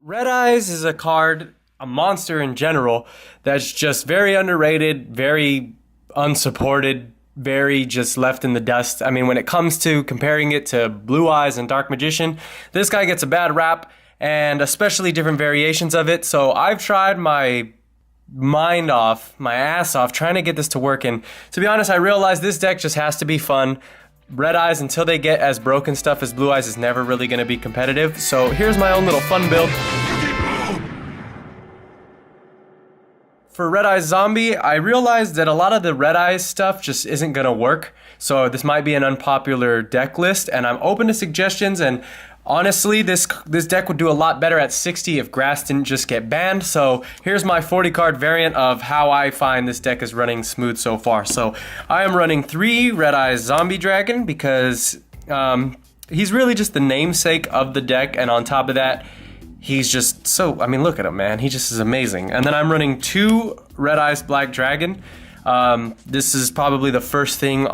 Red Eyes is a card, a monster in general, that's just very underrated, very unsupported, very just left in the dust. I mean, when it comes to comparing it to Blue Eyes and Dark Magician, this guy gets a bad rap, and especially different variations of it. So I've tried my ass off, trying to get this to work, and to be honest, I realized this deck just has to be fun. Red Eyes, until they get as broken stuff as Blue Eyes, is never really going to be competitive. So here's my own little fun build. For Red Eyes Zombie, I realized that a lot of the Red Eyes stuff just isn't going to work. So this might be an unpopular deck list, and I'm open to suggestions. And honestly, this deck would do a lot better at 60 if Grass didn't just get banned. So here's my 40 card variant of how I find this deck is running smooth so far. So I am running 3 Red Eyes Zombie Dragon because he's really just the namesake of the deck, and on top of that, he's just so, I mean, look at him, man. He just is amazing. And then I'm running 2 Red Eyes Black Dragon. This is probably the first thing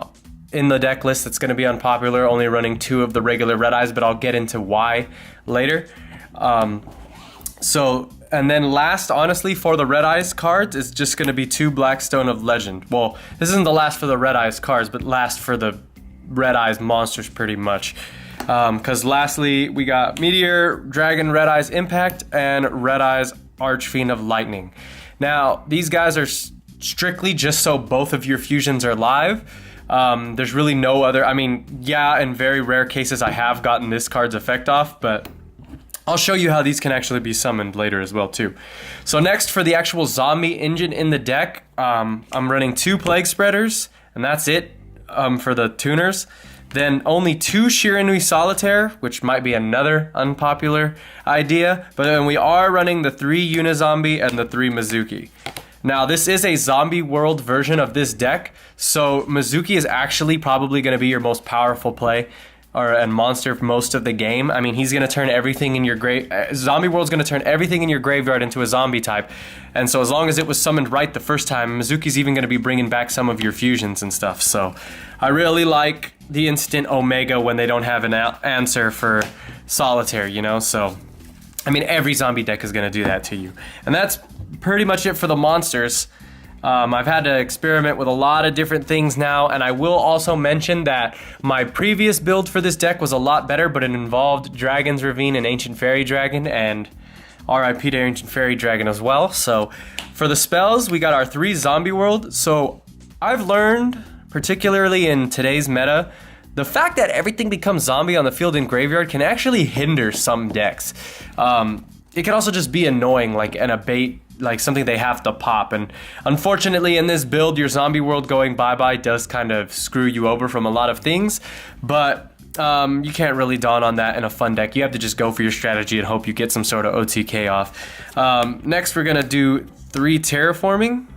in the deck list that's going to be unpopular, only running 2 of the regular Red Eyes, but I'll get into why later. And then last, honestly, for the Red Eyes cards, is just going to be 2 Blackstone of Legend. Well, this isn't the last for the Red Eyes cards, but last for the Red Eyes monsters pretty much. Because lastly, we got Meteor, Dragon, Red Eyes Impact, and Red Eyes Archfiend of Lightning. Now, these guys are strictly just so both of your fusions are live. There's really no other, I mean, yeah, in very rare cases I have gotten this card's effect off, but I'll show you how these can actually be summoned later as well too. So next, for the actual zombie engine in the deck, I'm running 2 Plague Spreaders, and that's it for the tuners. Then only 2 Shiranui Solitaire, which might be another unpopular idea, but then we are running the 3 Uni-Zombie and the 3 Mezuki. Now, this is a zombie world version of this deck, so Mezuki is actually probably going to be your most powerful play and monster for most of the game. I mean, he's going to turn everything in your Zombie World's going to turn everything in your graveyard into a zombie type, and so as long as it was summoned right the first time, Mezuki's even going to be bringing back some of your fusions and stuff. So I really like the instant Omega when they don't have an answer for Solitaire, you know? So, I mean, every zombie deck is going to do that to you. And that's pretty much it for the monsters. I've had to experiment with a lot of different things now, and I will also mention that my previous build for this deck was a lot better, but it involved Dragon's Ravine and Ancient Fairy Dragon, and RIP to Ancient Fairy Dragon as well. So for the spells, we got our 3 Zombie World. So I've learned, particularly in today's meta, the fact that everything becomes zombie on the field and graveyard can actually hinder some decks. It can also just be annoying, like an abate, like something they have to pop. And unfortunately, in this build, your zombie world going bye-bye does kind of screw you over from a lot of things. But you can't really dawn on that in a fun deck. You have to just go for your strategy and hope you get some sort of OTK off. Next, we're going to do 3 Terraforming.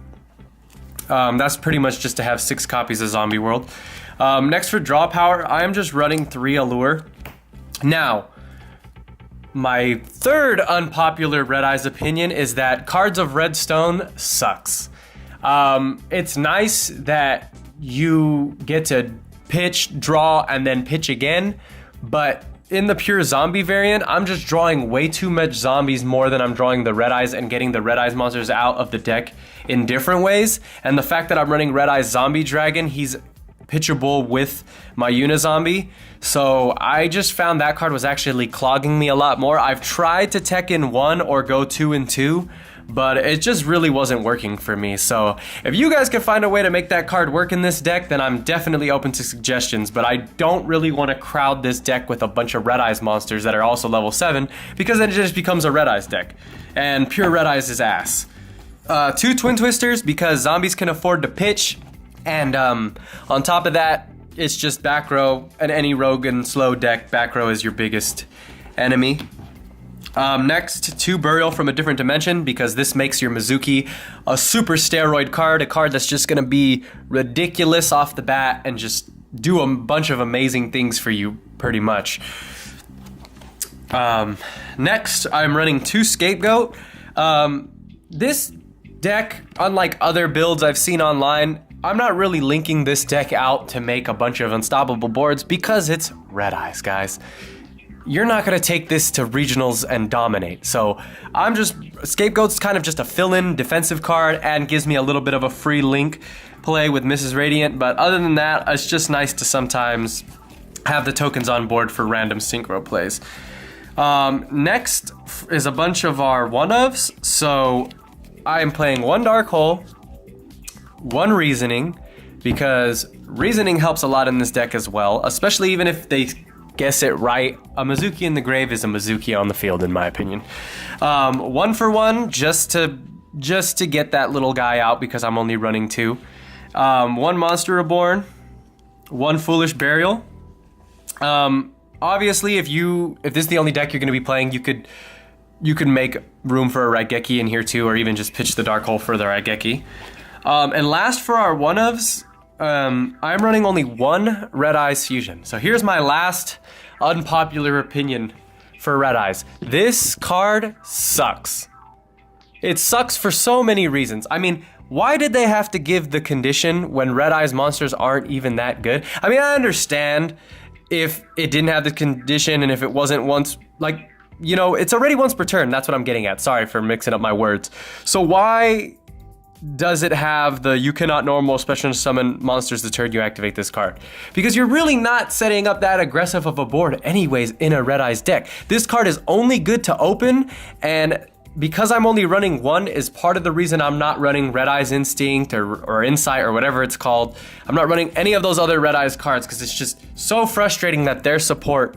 That's pretty much just to have 6 copies of Zombie World. Next, for draw power, I am just running 3 Allure. Now, my third unpopular Red Eyes opinion is that Cards of Redstone sucks. It's nice that you get to pitch, draw, and then pitch again, but in the pure zombie variant, I'm just drawing way too much zombies more than I'm drawing the Red Eyes and getting the Red Eyes monsters out of the deck in different ways. And the fact that I'm running Red Eyes Zombie Dragon, he's pitchable with my Uni-Zombie. So I just found that card was actually clogging me a lot more. I've tried to tech in 1 or go 2 and 2, but it just really wasn't working for me. So if you guys can find a way to make that card work in this deck, then I'm definitely open to suggestions, but I don't really want to crowd this deck with a bunch of Red Eyes monsters that are also level 7, because then it just becomes a Red Eyes deck, and pure Red Eyes is ass. 2 Twin Twisters, because zombies can afford to pitch, and on top of that, it's just back row, and any rogue and slow deck, back row is your biggest enemy. Next, 2 Burial from a Different Dimension, because this makes your Mezuki a super steroid card, a card that's just going to be ridiculous off the bat and just do a bunch of amazing things for you, pretty much. Next, I'm running 2 Scapegoat. This deck, unlike other builds I've seen online, I'm not really linking this deck out to make a bunch of unstoppable boards because it's Red Eyes, guys. you're not going to take this to regionals and dominate. So I'm just, Scapegoat's kind of just a fill-in defensive card and gives me a little bit of a free link play with Mrs. Radiant. But other than that, it's just nice to sometimes have the tokens on board for random synchro plays. Next is a bunch of our one-ofs. So I am playing one Dark Hole, one Reasoning, because Reasoning helps a lot in this deck as well, especially even if they guess it right. A Mezuki in the grave is a Mezuki on the field, in my opinion. One for one, just to get that little guy out because I'm only running 2. One Monster Reborn, one Foolish Burial. Obviously, if this is the only deck you're going to be playing, you could make room for a Raigeki in here too, or even just pitch the Dark Hole for the Raigeki. And last for our one-ofs, I'm running only one Red Eyes Fusion. So here's my last unpopular opinion for Red Eyes. This card sucks. It sucks for so many reasons. I mean, why did they have to give the condition when Red Eyes monsters aren't even that good? I mean, I understand if it didn't have the condition and if it wasn't once, like, you know, it's already once per turn. That's what I'm getting at. Sorry for mixing up my words. So why does it have the you cannot normal special summon monsters the turn you activate this card? Because you're really not setting up that aggressive of a board anyways in a Red Eyes deck. This card is only good to open, and because I'm only running one is part of the reason I'm not running Red Eyes Instinct or Insight or whatever it's called. I'm not running any of those other Red Eyes cards because it's just so frustrating that their support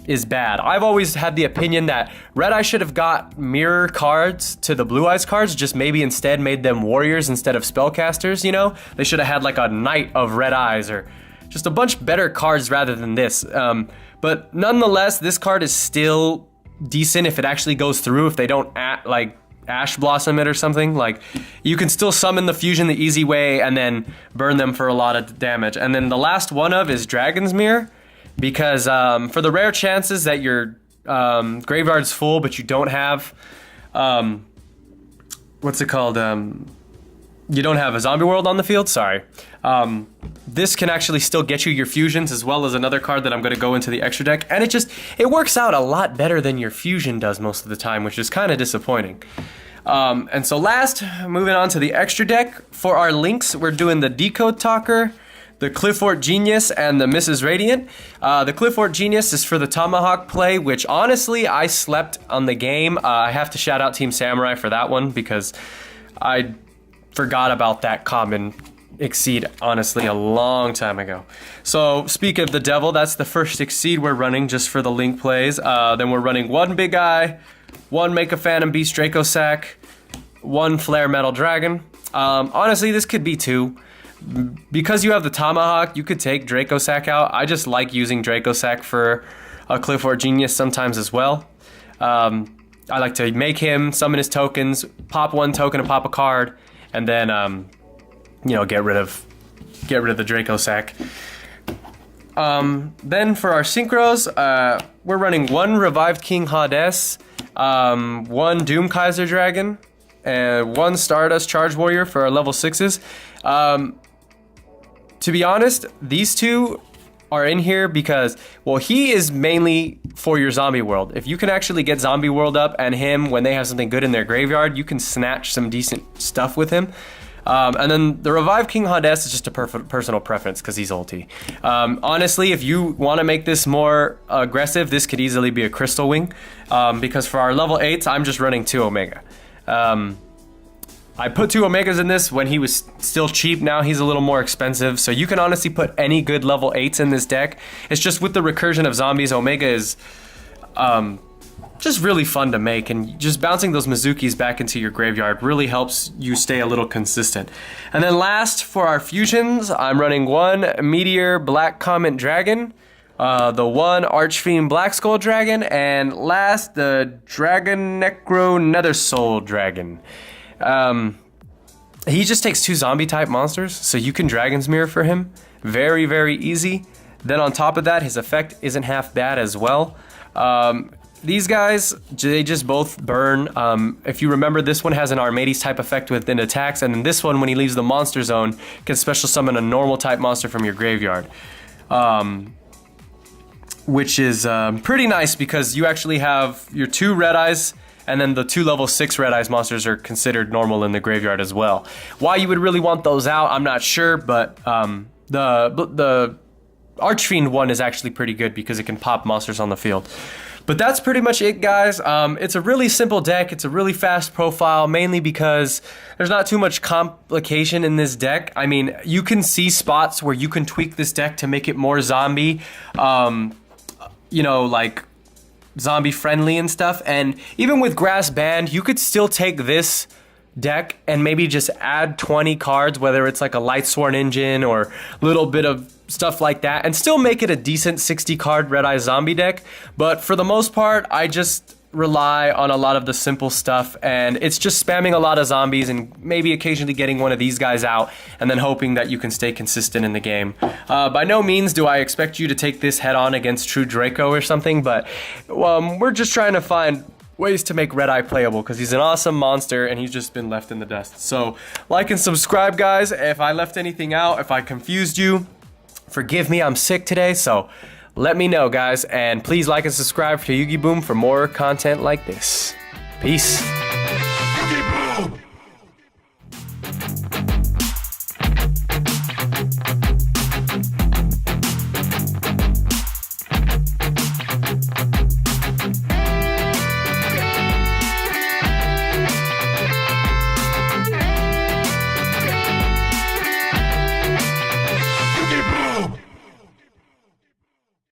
is bad. I've always had the opinion that Red Eyes should have got mirror cards to the Blue Eyes cards, just maybe instead made them warriors instead of spellcasters, you know? They should have had like a Knight of Red Eyes or just a bunch better cards rather than this. But nonetheless, this card is still decent if it actually goes through, if they don't like Ash Blossom it or something. Like, you can still summon the fusion the easy way and then burn them for a lot of damage. And then the last one of is Dragon's Mirror, because for the rare chances that your graveyard's full but you don't have what's it called, you don't have a zombie world on the field, sorry. This can actually still get you your fusions as well as another card that I'm going to go into the extra deck, and it works out a lot better than your fusion does most of the time, which is kind of disappointing. And so last, moving on to the extra deck, for our links, we're doing the Decode Talker, the Clifford Genius, and the Mrs. Radiant. The Clifford Genius is for the Tomahawk play, which honestly, I slept on the game. I have to shout out Team Samurai for that one because I forgot about that common Exceed, honestly, a long time ago. So, speak of the Devil, that's the first Exceed we're running just for the link plays. Then we're running one Big Eye, one Make a Phantom Beast Draco Sack, one Flare Metal Dragon. Honestly, this could be 2. Because you have the Tomahawk, you could take Draco Sack out. I just like using Draco Sack for a Clifford Genius sometimes as well. I like to make him, summon his tokens, pop one token and pop a card, and then you know, get rid of the Draco Sack. Then for our synchros, we're running one Revived King Hades, one Doom Kaiser Dragon, and one Stardust Charge Warrior for our level 6s. To be honest, these two are in here because, well, he is mainly for your zombie world. If you can actually get zombie world up and him when they have something good in their graveyard, you can snatch some decent stuff with him. And then the Revive King Hades is just a personal preference because he's ulti. Honestly, if you want to make this more aggressive, this could easily be a Crystal Wing, because for our level 8s, I'm just running 2 Omega. I put 2 Omegas in this when he was still cheap. Now he's a little more expensive, so you can honestly put any good level 8s in this deck. It's just with the recursion of zombies, Omega is just really fun to make, and just bouncing those Mezukis back into your graveyard really helps you stay a little consistent. And then last, for our fusions, I'm running one Meteor Black Comet Dragon, the one Archfiend Black Skull Dragon, and last, the Dragon Necro Nether Soul Dragon. He just takes 2 zombie type monsters, so you can Dragon's Mirror for him. Very, very easy. Then on top of that, his effect isn't half bad as well. These guys, they just both burn. If you remember, this one has an Armades type effect within attacks, and then this one, when he leaves the monster zone, can special summon a normal type monster from your graveyard. which is pretty nice because you actually have your 2 red eyes, and then the 2 level 6 red eyes monsters are considered normal in the graveyard as well. Why you would really want those out, I'm not sure, but the Archfiend one is actually pretty good because it can pop monsters on the field. But that's pretty much it, guys. It's a really simple deck. It's a really fast profile, mainly because there's not too much complication in this deck. I mean, you can see spots where you can tweak this deck to make it more zombie, you know, like zombie friendly and stuff. And even with Grass Band, you could still take this deck and maybe just add 20 cards, whether it's like a Lightsworn Engine or a little bit of stuff like that, and still make it a decent 60 card Red Eye Zombie deck. But for the most part, I just rely on a lot of the simple stuff, and it's just spamming a lot of zombies and maybe occasionally getting one of these guys out and then hoping that you can stay consistent in the game. By no means do I expect you to take this head on against True Draco or something, but we're just trying to find ways to make Red Eye playable because he's an awesome monster and he's just been left in the dust. So like and subscribe, guys. If I left anything out, if I confused you, forgive me, I'm sick today, so let me know, guys. And please like and subscribe to YugiBOOM for more content like this. Peace.